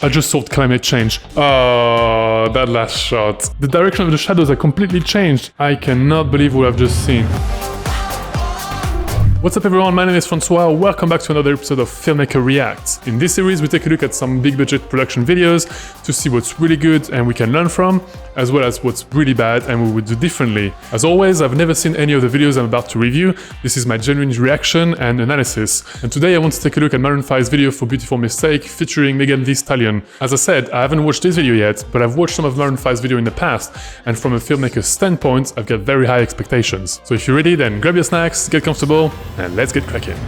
I just solved climate change. Oh, that last shot. The direction of the shadows are completely changed. I cannot believe what I've just seen. What's up everyone, my name is Francois, welcome back to another episode of Filmmaker Reacts. In this series we take a look at some big budget production videos to see what's really good and we can learn from, as well as what's really bad and we would do differently. As always, I've never seen any of the videos I'm about to review, this is my genuine reaction and analysis. And today I want to take a look at Maroon 5's video for Beautiful Mistake featuring Stallion. As I said, I haven't watched this video yet, but I've watched some of Maroon 5's video in the past, and from a filmmaker's standpoint, I've got very high expectations. So if you're ready, then grab your snacks, get comfortable, and let's get cracking.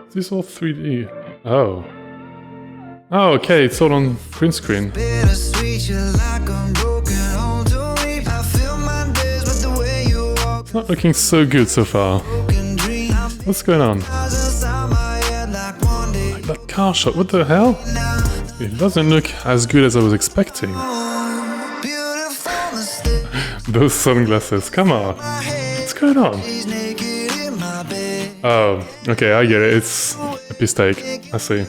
Is this all 3D? Oh. Oh, okay, it's all on print screen. It's not looking so good so far. What's going on? Like that car shot, what the hell? It doesn't look as good as I was expecting. Those sunglasses, come on. What's going on? Oh, okay, I get it. It's a mistake. I see.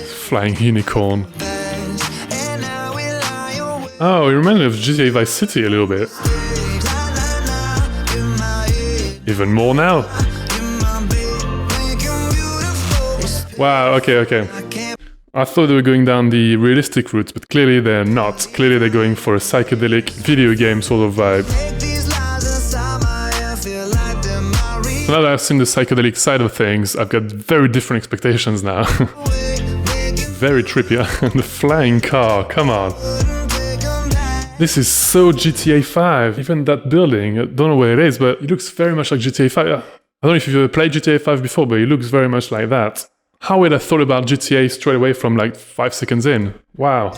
Flying unicorn. Oh, it reminds me of GTA Vice City a little bit. Even more now. Wow, okay. I thought they were going down the realistic route, but clearly they're not. Clearly they're going for a psychedelic video game sort of vibe. So now that I've seen the psychedelic side of things, I've got very different expectations now. Very trippy. And the flying car, come on. This is so GTA 5. Even that building, I don't know where it is, but it looks very much like GTA 5. I don't know if you've ever played GTA 5 before, but it looks very much like that. How would I thought about GTA straight away from like 5 seconds in? Wow.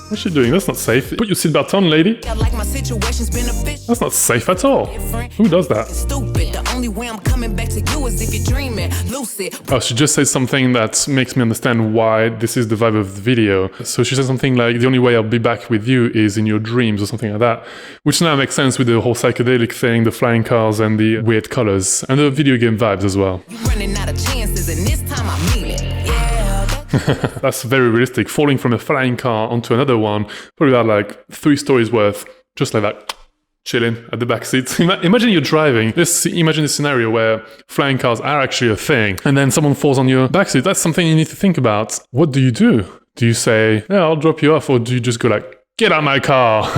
What's she doing? That's not safe. Put your seatbelt on, lady. That's not safe at all. Who does that? Oh, she just said something that makes me understand why this is the vibe of the video. So she said something like, the only way I'll be back with you is in your dreams or something like that. Which now makes sense with the whole psychedelic thing, the flying cars and the weird colors. And the video game vibes as well. That's very realistic. Falling from a flying car onto another one, probably about like 3 stories worth, just like that, chilling at the back seat. Imagine you're driving. Imagine a scenario where flying cars are actually a thing, and then someone falls on your back seat. That's something you need to think about. What do you do? Do you say, yeah, I'll drop you off, or do you just go like, get out of my car?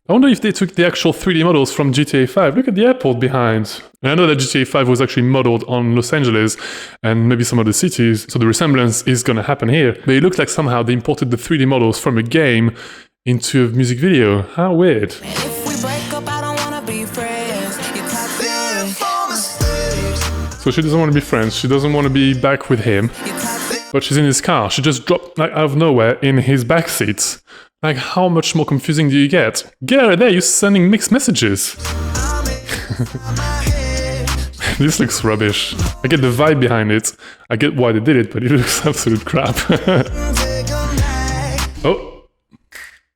I wonder if they took the actual 3D models from GTA 5. Look at the airport behind. And I know that GTA 5 was actually modeled on Los Angeles and maybe some other cities, so the resemblance is gonna happen here. But it looks like somehow they imported the 3D models from a game into a music video. How weird. So she doesn't want to be friends, she doesn't want to be back with him, but she's in his car. She just dropped like out of nowhere in his backseat. Like, how much more confusing do you get? Get out of there, you're sending mixed messages. This looks rubbish. I get the vibe behind it. I get why they did it, but it looks absolute crap. Oh.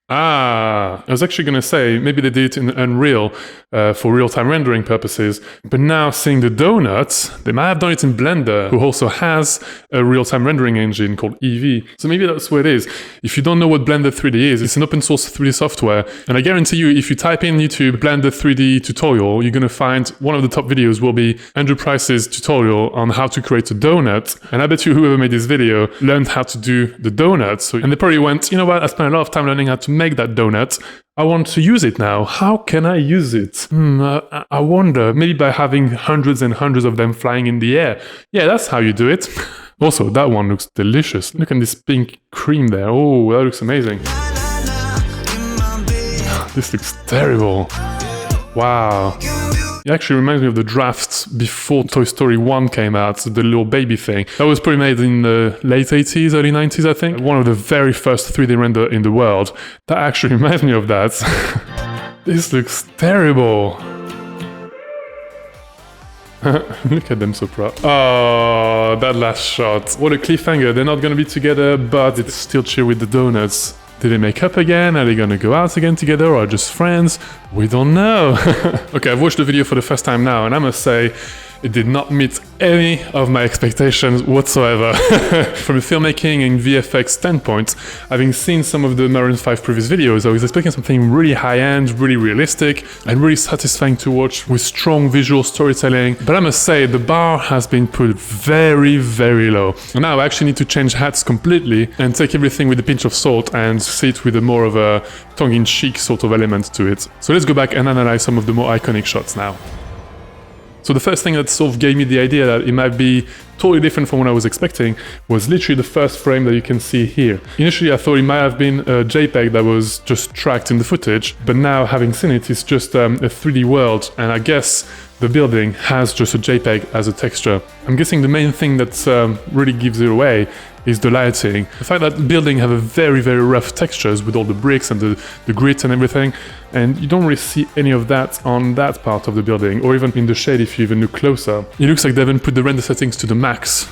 I was actually gonna say, maybe they did it in Unreal for real-time rendering purposes, but now seeing the donuts, they might have done it in Blender, who also has a real-time rendering engine called EV. So maybe that's what it is. If you don't know what Blender 3D is, it's an open source 3D software, and I guarantee you, if you type in YouTube Blender 3D tutorial, you're gonna find one of the top videos will be Andrew Price's tutorial on how to create a donut, and I bet you whoever made this video learned how to do the donuts. And they probably went, you know what, I spent a lot of time learning how to make that donut. I want to use it now. How can I use it? I wonder, maybe by having hundreds and hundreds of them flying in the air. Yeah, that's how you do it. Also, that one looks delicious. Look at this pink cream there. Oh, that looks amazing. This looks terrible. Wow. It actually reminds me of the drafts before Toy Story 1 came out, the little baby thing. That was probably made in the late 80s, early 90s, I think. One of the very first 3D render in the world. That actually reminds me of that. This looks terrible. Look at them so proud. Oh, that last shot. What a cliffhanger. They're not gonna be together, but it's still chill with the donuts. Did they make up again? Are they gonna go out again together or just friends? We don't know. Okay, I've watched the video for the first time now and I must say, it did not meet any of my expectations whatsoever. From a filmmaking and VFX standpoint, having seen some of the Maroon 5 previous videos, I was expecting something really high-end, really realistic, and really satisfying to watch with strong visual storytelling. But I must say, the bar has been put very, very low. And now I actually need to change hats completely and take everything with a pinch of salt and see it with a more of a tongue-in-cheek sort of element to it. So let's go back and analyze some of the more iconic shots now. So the first thing that sort of gave me the idea that it might be totally different from what I was expecting was literally the first frame that you can see here. Initially I thought it might have been a JPEG that was just tracked in the footage, but now having seen it, it's just a 3D world, and I guess the building has just a JPEG as a texture. I'm guessing the main thing that really gives it away is the lighting. The fact that the building have a very, very rough textures with all the bricks and the grit and everything, and you don't really see any of that on that part of the building, or even in the shade if you even look closer. It looks like they haven't put the render settings to the max.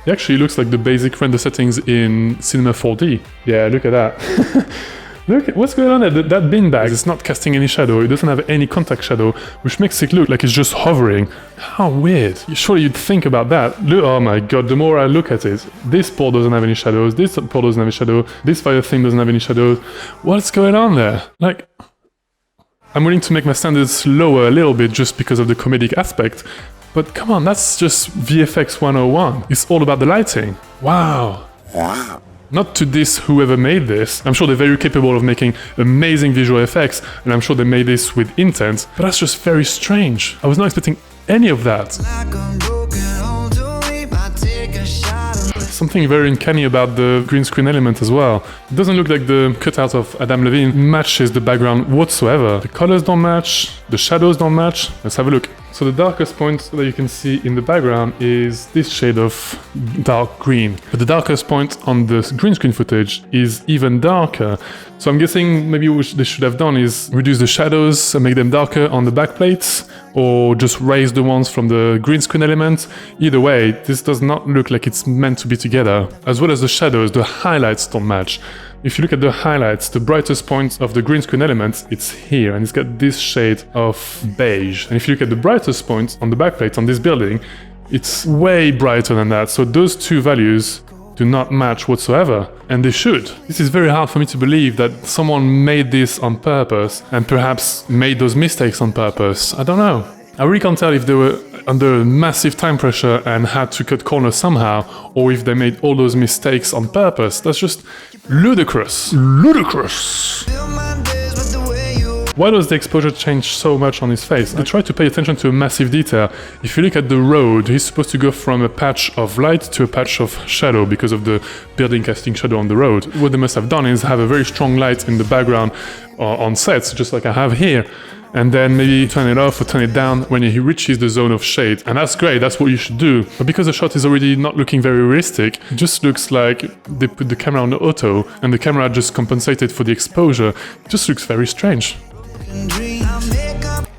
It actually looks like the basic render settings in Cinema 4D. Yeah, look at that. Look, what's going on there? That beanbag is not casting any shadow, it doesn't have any contact shadow, which makes it look like it's just hovering. How weird. Surely you'd think about that. Look, oh my god, the more I look at it, this pole doesn't have any shadows, this pole doesn't have any shadow, this fire thing doesn't have any shadows. What's going on there? Like, I'm willing to make my standards lower a little bit just because of the comedic aspect, but come on, that's just VFX 101. It's all about the lighting. Wow. Wow. Not to diss whoever made this, I'm sure they're very capable of making amazing visual effects, and I'm sure they made this with intent, but that's just very strange. I was not expecting any of that. Something very uncanny about the green screen element as well. It doesn't look like the cutout of Adam Levine matches the background whatsoever. The colors don't match, the shadows don't match. Let's have a look. So the darkest point that you can see in the background is this shade of dark green. But the darkest point on the green screen footage is even darker. So I'm guessing maybe what they should have done is reduce the shadows and make them darker on the back plates, or just raise the ones from the green screen element. Either way, this does not look like it's meant to be together. As well as the shadows, the highlights don't match. If you look at the highlights, the brightest point of the green screen element, it's here, and it's got this shade of beige. And if you look at the brightest point on the backplate on this building, it's way brighter than that. So those two values do not match whatsoever, and they should. This is very hard for me to believe that someone made this on purpose, and perhaps made those mistakes on purpose. I don't know. I really can't tell if they were under massive time pressure and had to cut corners somehow, or if they made all those mistakes on purpose. That's just ludicrous. Ludicrous! Why does the exposure change so much on his face? I try to pay attention to a massive detail. If you look at the road, he's supposed to go from a patch of light to a patch of shadow because of the building casting shadow on the road. What they must have done is have a very strong light in the background on sets, just like I have here, and then maybe turn it off or turn it down when he reaches the zone of shade. And that's great, that's what you should do. But because the shot is already not looking very realistic, it just looks like they put the camera on the auto and the camera just compensated for the exposure. It just looks very strange.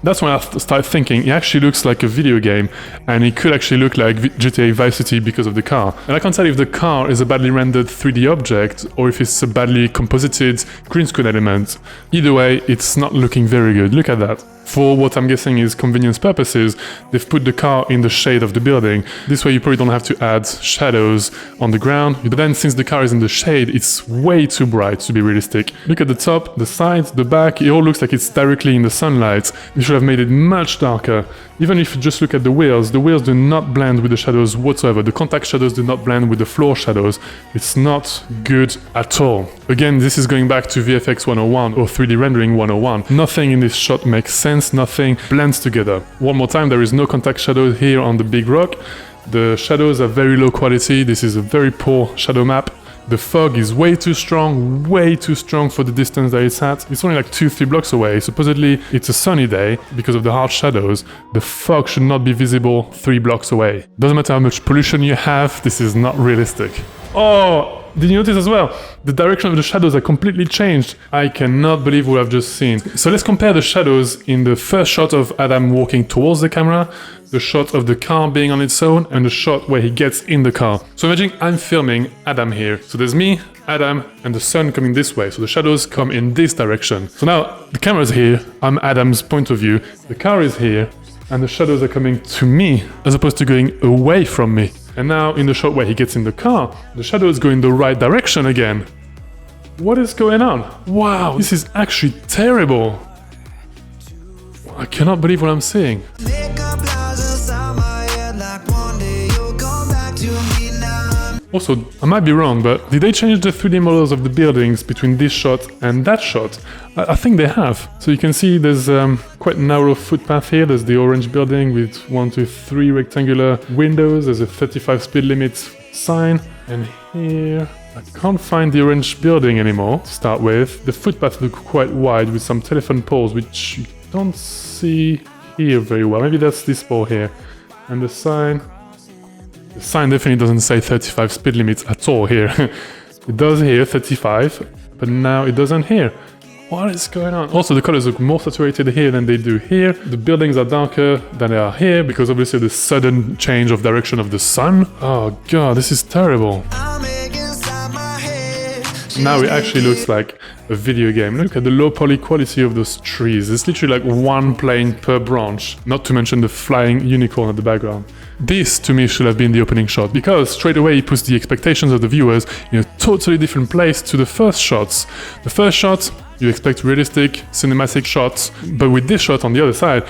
That's when I started thinking, it actually looks like a video game, and it could actually look like GTA Vice City because of the car. And I can't tell if the car is a badly rendered 3D object, or if it's a badly composited green screen element. Either way, it's not looking very good. Look at that. For what I'm guessing is convenience purposes, they've put the car in the shade of the building. This way you probably don't have to add shadows on the ground. But then since the car is in the shade, it's way too bright to be realistic. Look at the top, the sides, the back, it all looks like it's directly in the sunlight. They should have made it much darker. Even if you just look at the wheels do not blend with the shadows whatsoever. The contact shadows do not blend with the floor shadows. It's not good at all. Again, this is going back to VFX 101 or 3D rendering 101. Nothing in this shot makes sense, nothing blends together. One more time, there is no contact shadow here on the big rock. The shadows are very low quality. This is a very poor shadow map. The fog is way too strong for the distance that it's at. It's only like 2-3 blocks away. Supposedly it's a sunny day because of the harsh shadows. The fog should not be visible 3 blocks away. Doesn't matter how much pollution you have, this is not realistic. Oh! Did you notice as well? The direction of the shadows are completely changed. I cannot believe what I've just seen. So let's compare the shadows in the first shot of Adam walking towards the camera, the shot of the car being on its own, and the shot where he gets in the car. So imagine I'm filming Adam here. So there's me, Adam and the sun coming this way, so the shadows come in this direction. So now the camera's here, I'm Adam's point of view, the car is here, and the shadows are coming to me as opposed to going away from me. And now in the shot where he gets in the car, the shadows go in the right direction again. What is going on? Wow, this is actually terrible. I cannot believe what I'm seeing. Also, I might be wrong, but did they change the 3D models of the buildings between this shot and that shot? I think they have. So you can see there's quite a narrow footpath here. There's the orange building with 1, 2, 3 rectangular windows. There's a 35 speed limit sign. And here, I can't find the orange building anymore to start with. The footpath looks quite wide with some telephone poles, which you don't see here very well. Maybe that's this pole here. And the sign definitely doesn't say 35 speed limits at all here. It does here, 35, but now it doesn't here. What is going on? Also, the colors look more saturated here than they do here. The buildings are darker than they are here because obviously the sudden change of direction of the sun. Oh god, this is terrible. Now it actually looks like a video game. Look at the low poly quality of those trees. It's literally like one plane per branch, not to mention the flying unicorn at the background. This, to me, should have been the opening shot, because straight away it puts the expectations of the viewers in a totally different place to the first shots. The first shot, you expect realistic, cinematic shots, but with this shot on the other side,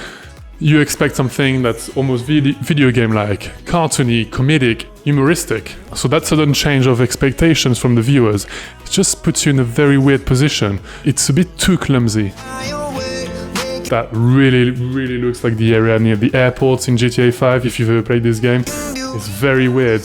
you expect something that's almost video game-like, cartoony, comedic, humoristic. So that sudden change of expectations from the viewers, it just puts you in a very weird position. It's a bit too clumsy. That really looks like the area near the airports in GTA 5, if you've ever played this game. It's very weird.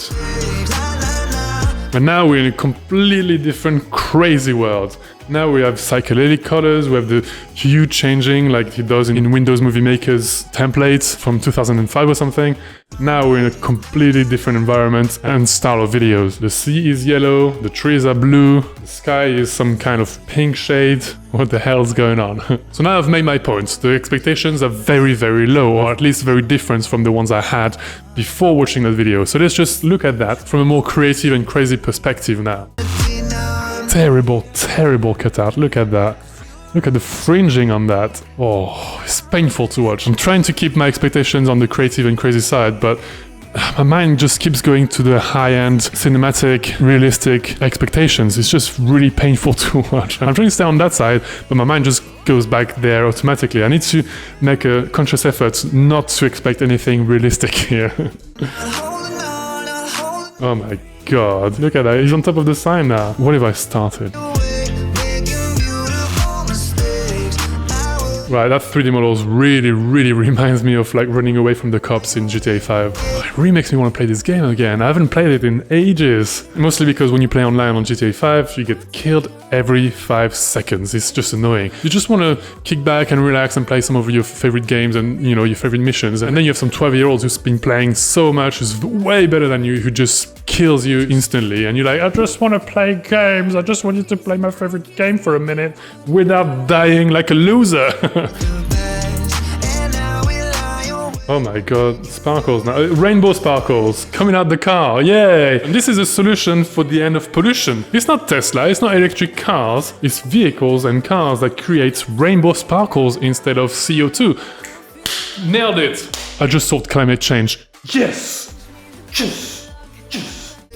But now we're in a completely different, crazy world. Now we have psychedelic colors, we have the hue changing like it does in Windows Movie Maker's templates from 2005 or something. Now we're in a completely different environment and style of videos. The sea is yellow, the trees are blue, the sky is some kind of pink shade. What the hell's going on? So now I've made my point. The expectations are very low, or at least very different from the ones I had before watching that video. So let's just look at that from a more creative and crazy perspective now. Terrible cutout. Look at that. Look at the fringing on that. Oh, it's painful to watch. I'm trying to keep my expectations on the creative and crazy side, but my mind just keeps going to the high-end, cinematic, realistic expectations. It's just really painful to watch. I'm trying to stay on that side, but my mind just goes back there automatically. I need to make a conscious effort not to expect anything realistic here. Oh my god, look at that, he's on top of the sign now. What have I started? Right, that 3D models really reminds me of like running away from the cops in GTA 5. It really makes me want to play this game again. I haven't played it in ages. Mostly because when you play online on GTA 5, you get killed every 5 seconds. It's just annoying. You just want to kick back and relax and play some of your favorite games and, you know, your favorite missions. And then you have some 12-year-olds who's been playing so much, who's way better than you, who just kills you instantly. And you're like, I just want to play games. I just wanted to play my favorite game for a minute without dying like a loser. Oh my god, sparkles now. Rainbow sparkles coming out the car, yay! And this is a solution for the end of pollution. It's not Tesla, it's not electric cars, it's vehicles and cars that create rainbow sparkles instead of CO2. Nailed it! I just solved climate change. Yes! Yes!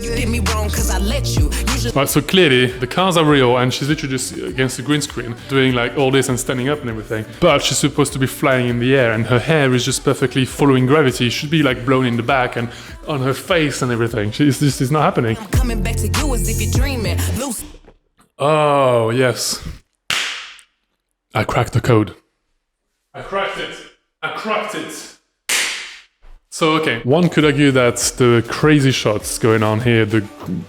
You did me wrong cause I let you. Right, so clearly the cars are real and she's literally just against the green screen doing like all this and standing up and everything. But she's supposed to be flying in the air and her hair is just perfectly following gravity. She should be like blown in the back and on her face and everything. This is not happening. I'm coming back to you as if you're dreaming. Oh, yes. I cracked the code. I cracked it. I cracked it. So, okay, one could argue that the crazy shots going on here, the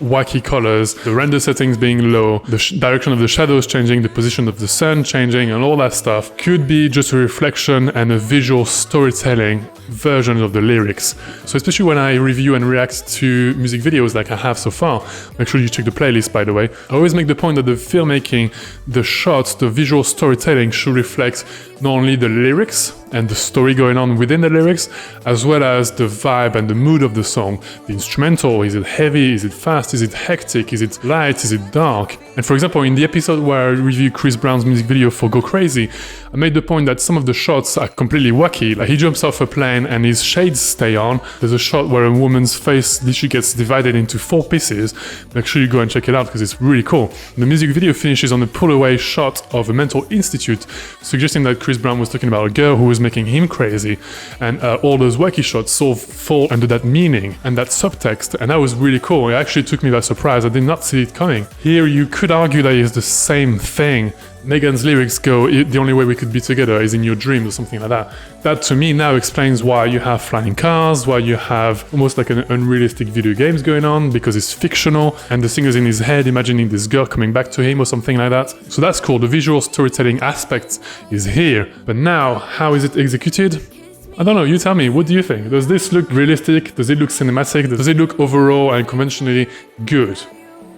wacky colors, the render settings being low, the direction of the shadows changing, the position of the sun changing, and all that stuff could be just a reflection and a visual storytelling version of the lyrics. So especially when I review and react to music videos like I have so far, make sure you check the playlist by the way, I always make the point that the filmmaking, the shots, the visual storytelling should reflect not only the lyrics, and the story going on within the lyrics, as well as the vibe and the mood of the song. The instrumental, is it heavy, is it fast, is it hectic, is it light, is it dark? And for example, in the episode where I review Chris Brown's music video for Go Crazy, I made the point that some of the shots are completely wacky, like he jumps off a plane and his shades stay on. There's a shot where a woman's face literally gets divided into 4 pieces. Make sure you go and check it out because it's really cool. The music video finishes on a pull-away shot of a mental institute, suggesting that Chris Brown was talking about a girl who was making him crazy, and all those wacky shots sort of fall under that meaning and that subtext, and that was really cool. It actually took me by surprise. I did not see it coming. Here you could argue that it's the same thing. Megan's lyrics go, the only way we could be together is in your dreams or something like that. That to me now explains why you have flying cars, why you have almost like an unrealistic video games going on, because it's fictional and the singer's in his head imagining this girl coming back to him or something like that. So that's cool, the visual storytelling aspect is here. But now, how is it executed? I don't know, you tell me, what do you think? Does this look realistic? Does it look cinematic? Does it look overall and conventionally good?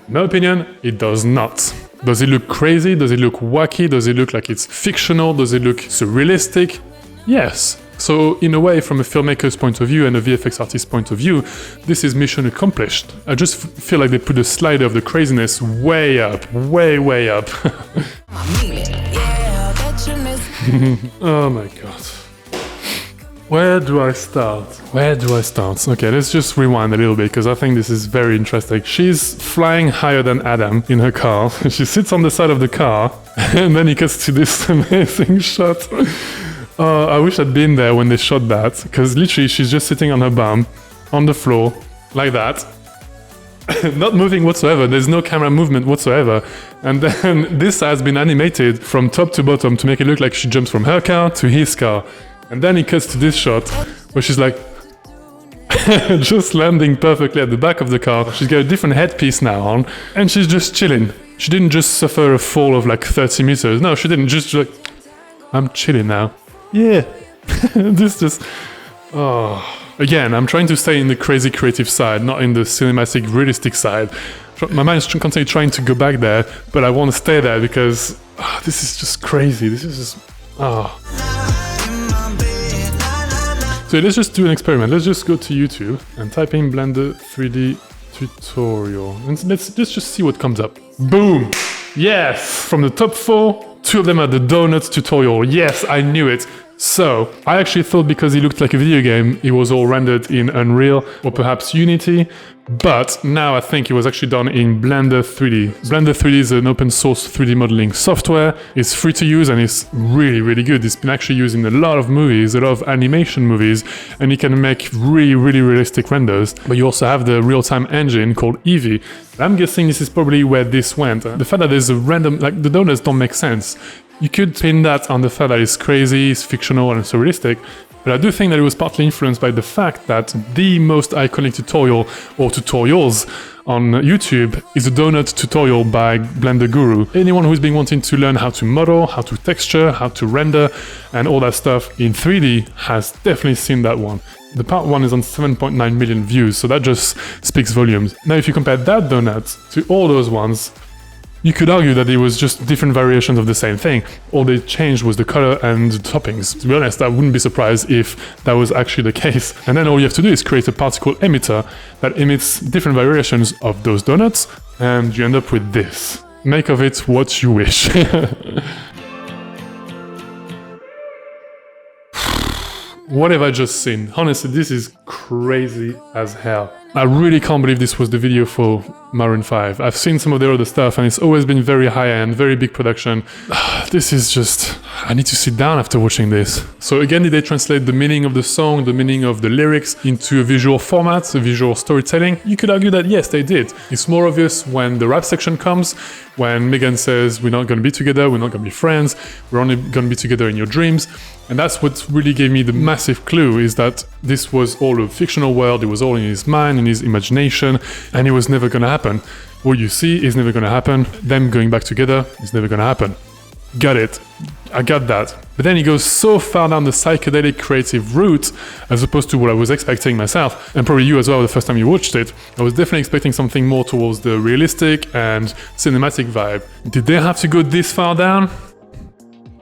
In my opinion, it does not. Does it look crazy? Does it look wacky? Does it look like it's fictional? Does it look surrealistic? Yes. So in a way, from a filmmaker's point of view and a VFX artist's point of view, this is mission accomplished. I just feel like they put the slider of the craziness way up, way up. Oh my god. Where do I start? Okay, let's just rewind a little bit because I think this is very interesting. She's flying higher than Adam in her car. She sits on the side of the car and then he gets to this amazing shot. I wish I'd been there when they shot that, because literally she's just sitting on her bum on the floor like that. Not moving whatsoever, there's no camera movement whatsoever. And then this has been animated from top to bottom to make it look like she jumps from her car to his car. And then it cuts to this shot where she's like just landing perfectly at the back of the car. She's got a different headpiece now on and she's just chilling. She didn't just suffer a fall of like 30 meters. No, she didn't, just like, I'm chilling now. Yeah. This just, oh. Again, I'm trying to stay in the crazy creative side, not in the cinematic realistic side. My mind's constantly trying to go back there, but I want to stay there because this is just crazy. This is just, So let's just do an experiment. Let's just go to YouTube and type in Blender 3D tutorial. And let's just see what comes up. Boom! Yes! From the top 4, 2 of them are the donuts tutorial. Yes, I knew it. So, I actually thought because it looked like a video game, it was all rendered in Unreal or perhaps Unity, but now I think it was actually done in Blender 3D. Blender 3D is an open source 3D modeling software. It's free to use and it's really, really good. It's been actually used in a lot of movies, a lot of animation movies, and it can make really, really realistic renders. But you also have the real-time engine called Eevee. I'm guessing this is probably where this went. The fact that there's a random, like the donuts don't make sense. You could pin that on the fact that it's crazy, it's fictional and surrealistic, but I do think that it was partly influenced by the fact that the most iconic tutorial or tutorials on YouTube is a donut tutorial by Blender Guru. Anyone who's been wanting to learn how to model, how to texture, how to render and all that stuff in 3D has definitely seen that one. The part 1 is on 7.9 million views, so that just speaks volumes. Now if you compare that donut to all those ones, you could argue that it was just different variations of the same thing. All they changed was the color and the toppings. To be honest, I wouldn't be surprised if that was actually the case. And then all you have to do is create a particle emitter that emits different variations of those donuts, and you end up with this. Make of it what you wish. What have I just seen? Honestly, this is crazy as hell. I really can't believe this was the video for Maroon 5. I've seen some of their other stuff and it's always been very high-end, very big production. This is just... I need to sit down after watching this. So again, did they translate the meaning of the song, the meaning of the lyrics into a visual format, a visual storytelling? You could argue that yes, they did. It's more obvious when the rap section comes, when Megan says, we're not gonna be together, we're not gonna be friends, we're only gonna be together in your dreams. And that's what really gave me the massive clue, is that this was all a fictional world, it was all in his mind, in his imagination, and it was never gonna happen. What you see is never gonna happen, them going back together is never gonna happen. Got it. I got that. But then he goes so far down the psychedelic creative route, as opposed to what I was expecting myself, and probably you as well the first time you watched it. I was definitely expecting something more towards the realistic and cinematic vibe. Did they have to go this far down?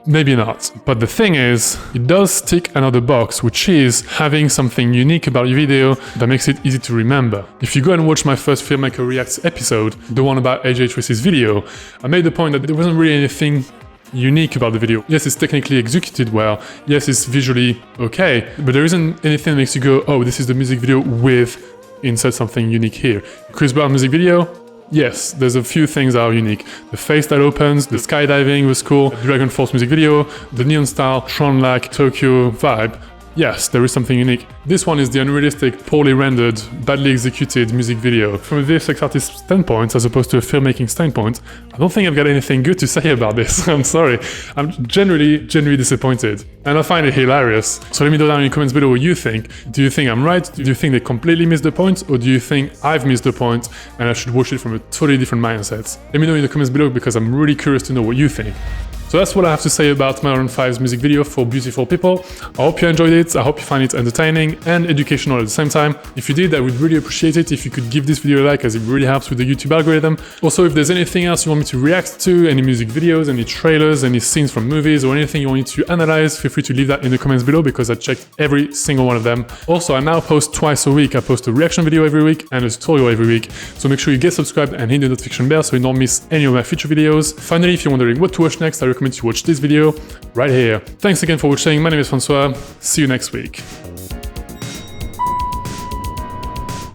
Maybe not. But the thing is, it does tick another box, which is having something unique about your video that makes it easy to remember. If you go and watch my first Filmmaker Reacts episode, the one about AJ Tracy's video, I made the point that there wasn't really anything unique about the video. Yes, it's technically executed well. Yes, it's visually okay, but there isn't anything that makes you go, oh, this is the music video with insert something unique here. Chris Brown music video, yes, there's a few things that are unique. The face that opens, the skydiving was cool, the Dragon Force music video, the neon style, Tron-like Tokyo vibe. Yes, there is something unique. This one is the unrealistic, poorly rendered, badly executed music video. From a VFX artist standpoint, as opposed to a filmmaking standpoint, I don't think I've got anything good to say about this. I'm sorry. I'm genuinely disappointed. And I find it hilarious. So let me know down in the comments below what you think. Do you think I'm right? Do you think they completely missed the point? Or do you think I've missed the point and I should watch it from a totally different mindset? Let me know in the comments below because I'm really curious to know what you think. So that's what I have to say about Maroon 5's music video for Beautiful People. I hope you enjoyed it, I hope you find it entertaining and educational at the same time. If you did, I would really appreciate it if you could give this video a like, as it really helps with the YouTube algorithm. Also, if there's anything else you want me to react to, any music videos, any trailers, any scenes from movies, or anything you want me to analyze, feel free to leave that in the comments below because I checked every single one of them. Also, I now post twice a week. I post a reaction video every week and a tutorial every week. So make sure you get subscribed and hit the notification bell so you don't miss any of my future videos. Finally, if you're wondering what to watch next, I recommend you watch this video right here. Thanks again for watching. My name is Francois. See you next week.